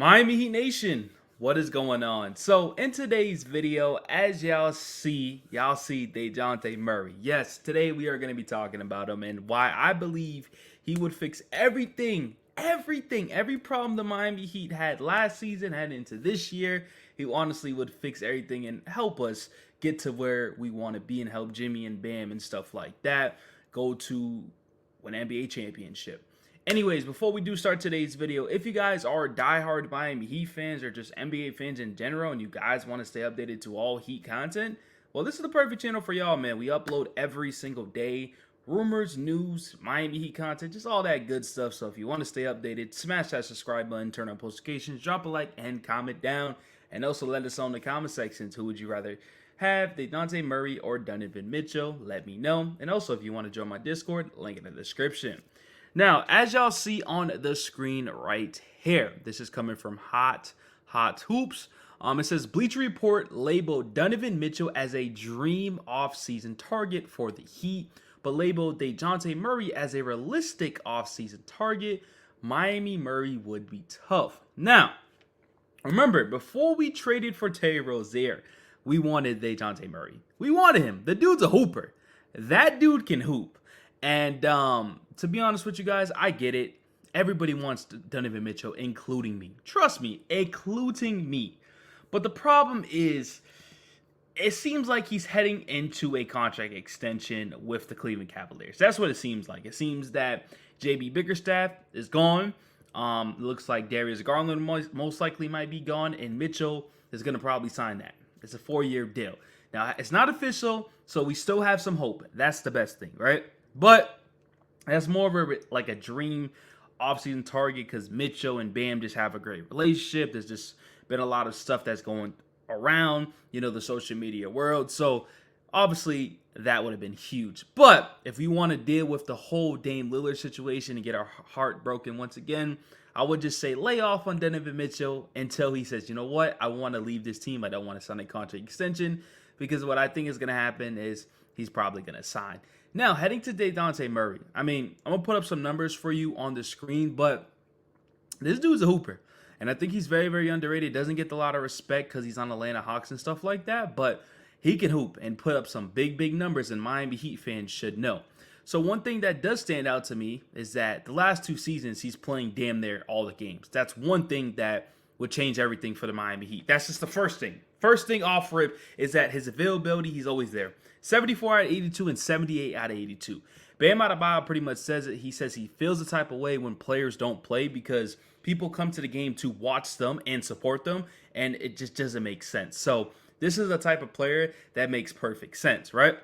Miami Heat Nation, what is going on? So in today's video, as y'all see Dejounte Murray. Yes, today we are going to be talking about him and why I believe he would fix every problem the Miami Heat had last season, heading into this year. He honestly would fix everything and help us get to where we want to be and help Jimmy and Bam and stuff like that go to an NBA championship. Anyways, before we do start today's video, if you guys are diehard Miami Heat fans or just NBA fans in general and you guys want to stay updated to all Heat content, well, this is the perfect channel for y'all, man. We upload every single day. Rumors, news, Miami Heat content, just all that good stuff. So if you want to stay updated, smash that subscribe button, turn on notifications, drop a like, and comment down. And also let us know in the comment sections, who would you rather have, Dejounte Murray or Donovan Mitchell? Let me know. And also, if you want to join my Discord, link in the description. Now, as y'all see on the screen right here, this is coming from Hot Hoops. It says Bleacher Report labeled Donovan Mitchell as a dream offseason target for the Heat, but labeled Dejounte Murray as a realistic offseason target. Miami Murray would be tough. Now, remember, before we traded for Terry Rozier, we wanted Dejounte Murray. We wanted him. The dude's a hooper. That dude can hoop. And to be honest with you guys, I get it. Everybody wants Donovan Mitchell, including me. Trust me, including me. But the problem is, it seems like he's heading into a contract extension with the Cleveland Cavaliers. That's what it seems like. It seems that J.B. Bickerstaff is gone. Looks like Darius Garland most likely might be gone, and Mitchell is going to probably sign that. It's a 4-year deal. Now, it's not official, so we still have some hope. That's the best thing, right? But that's more of a dream offseason target because Mitchell and Bam just have a great relationship. There's just been a lot of stuff that's going around, the social media world. So obviously that would have been huge. But if we want to deal with the whole Dame Lillard situation and get our heart broken once again, I would just say lay off on Donovan Mitchell until he says, you know what, I want to leave this team. I don't want to sign a contract extension, because what I think is going to happen is he's probably going to sign. Now, heading to Dejounte Murray. I mean, I'm going to put up some numbers for you on the screen, but this dude's a hooper. And I think he's very, very underrated. Doesn't get a lot of respect because he's on Atlanta Hawks and stuff like that, but he can hoop and put up some big, big numbers, and Miami Heat fans should know. So one thing that does stand out to me is that the last 2 seasons, he's playing damn near all the games. That's one thing that would change everything for the Miami Heat. That's just the first thing. First thing off rip is that his availability, he's always there. 74 out of 82 and 78 out of 82. Bam Adebayo pretty much says it. He says he feels the type of way when players don't play because people come to the game to watch them and support them, and it just doesn't make sense. So this is the type of player that makes perfect sense, right?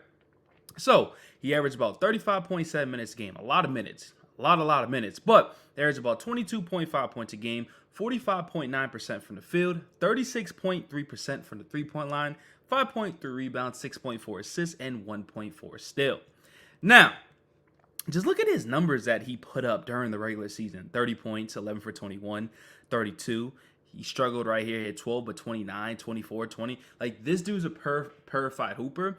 So he averaged about 35.7 minutes a game. A lot of minutes. A lot of minutes. But they averaged about 22.5 points a game, 45.9% from the field, 36.3% from the three-point line, 5.3 rebounds, 6.4 assists, and 1.4 steal. Now, just look at his numbers that he put up during the regular season. 30 points, 11 for 21, 32. He struggled right here, hit 12, but 29, 24, 20. Like, this dude's a purified hooper.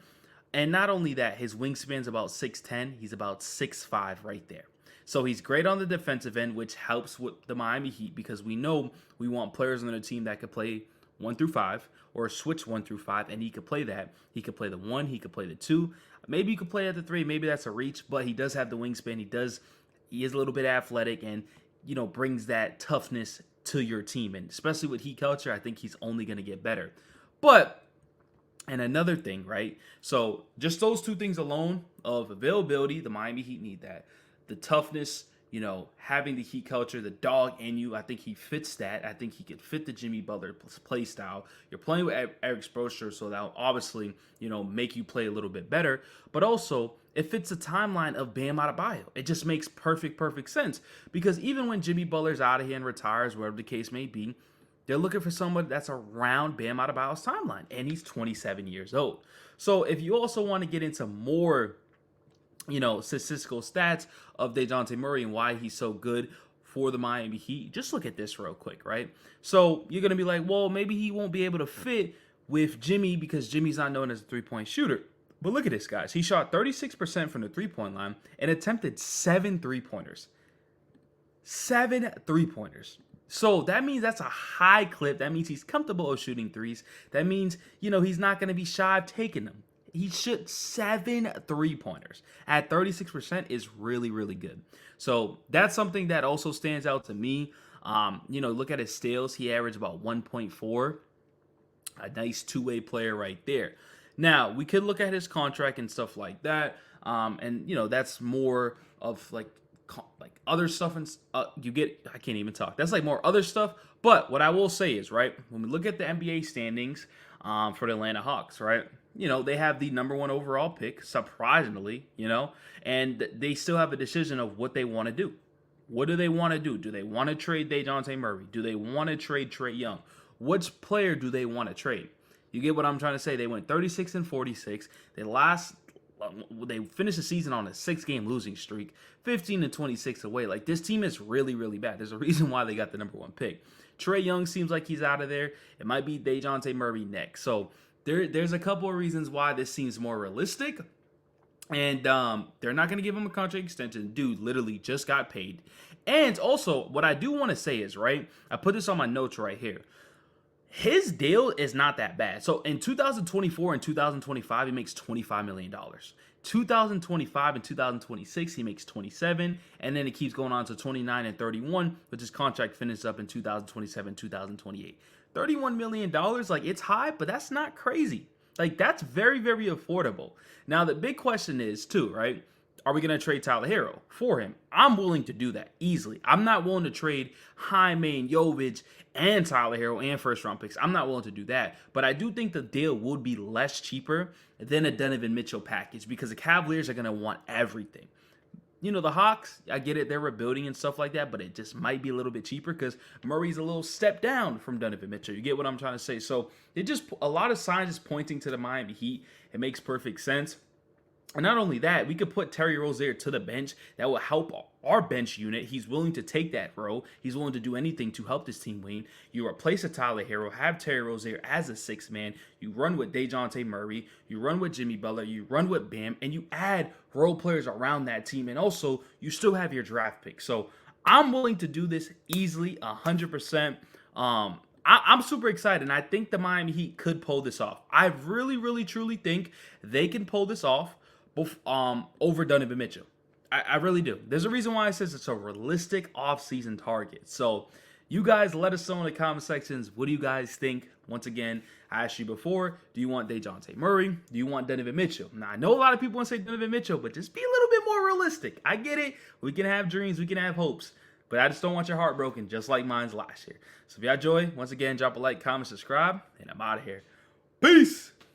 And not only that, his wingspan's about 6'10". He's about 6'5" right there. So he's great on the defensive end, which helps with the Miami Heat because we know we want players on their team that could play 1 through 5 or switch 1 through 5, and he could play that. He could play the 1, he could play the 2. Maybe he could play at the 3. Maybe that's a reach, but he does have the wingspan. He is a little bit athletic and, brings that toughness to your team. And especially with Heat culture, I think he's only going to get better. And another thing, right? So just those 2 things alone of availability, the Miami Heat need that. The toughness, having the Heat culture, the dog in you, I think he fits that. I think he could fit the Jimmy Butler play style. You're playing with Eric Spoelstra, so that'll obviously, make you play a little bit better. But also, it fits the timeline of Bam Adebayo. It just makes perfect sense. Because even when Jimmy Butler's out of here and retires, whatever the case may be, they're looking for someone that's around Bam Adebayo's timeline. And he's 27 years old. So if you also want to get into more statistical stats of Dejounte Murray and why he's so good for the Miami Heat, just look at this real quick, right? So you're going to be like, well, maybe he won't be able to fit with Jimmy because Jimmy's not known as a three-point shooter. But look at this, guys. He shot 36% from the three-point line and attempted 7 3-pointers. 7 3-pointers. So that means that's a high clip. That means he's comfortable of shooting threes. That means, he's not going to be shy of taking them. He shot 7 3-pointers at 36% is really, really good. So that's something that also stands out to me. Look at his steals. He averaged about 1.4. A nice two-way player right there. Now, we could look at his contract and stuff like that. That's more of like other stuff, and I can't even talk. That's like more other stuff. But what I will say is, right, when we look at the NBA standings for the Atlanta Hawks, right, they have the number 1 overall pick, surprisingly, and they still have a decision of what they want to do. What do they want to do? Do they want to trade Dejounte Murray? Do they want to trade Trae Young? Which player do they want to trade? You get what I'm trying to say? They went 36-46. They finished the season on a 6-game losing streak, 15-26 away. Like, this team is really, really bad. There's a reason why they got the number 1 pick. Trae Young seems like he's out of there. It might be Dejounte Murray next. So there's a couple of reasons why this seems more realistic. And they're not going to give him a contract extension. Dude literally just got paid. And also, what I do want to say is, right, I put this on my notes right here. His deal is not that bad. So in 2024 and 2025, he makes $25 million. 2025 and 2026, he makes 27, and then it keeps going on to 29 and 31, but his contract finishes up in 2027, 2028. $31 million, like, it's high, but that's not crazy. Like, that's very, very affordable. Now, the big question is, too, right? Are we going to trade Tyler Herro for him? I'm willing to do that easily. I'm not willing to trade Jaime and Jovic and Tyler Herro and first-round picks. I'm not willing to do that. But I do think the deal would be less cheaper than a Donovan Mitchell package because the Cavaliers are going to want everything. The Hawks, I get it, they're rebuilding and stuff like that, but it just might be a little bit cheaper because Murray's a little step down from Donovan Mitchell. You get what I'm trying to say? So it just, a lot of signs is pointing to the Miami Heat. It makes perfect sense. And not only that, we could put Terry Rozier to the bench. That will help our bench unit. He's willing to take that role. He's willing to do anything to help this team win. You replace a Tyler Herro, have Terry Rozier as a 6th man. You run with Dejounte Murray. You run with Jimmy Butler. You run with Bam. And you add role players around that team. And also, you still have your draft pick. So I'm willing to do this easily, 100%. I'm super excited, and I think the Miami Heat could pull this off. I really, really, truly think they can pull this off over Donovan Mitchell. I really do. There's a reason why it says it's a realistic offseason target. So you guys let us know in the comment sections. What do you guys think? Once again, I asked you before, do you want Dejounte Murray? Do you want Donovan Mitchell? Now, I know a lot of people want to say Donovan Mitchell, but just be a little bit more realistic. I get it. We can have dreams. We can have hopes. But I just don't want your heart broken, just like mine's last year. So if y'all enjoy, once again, drop a like, comment, subscribe, and I'm out of here. Peace!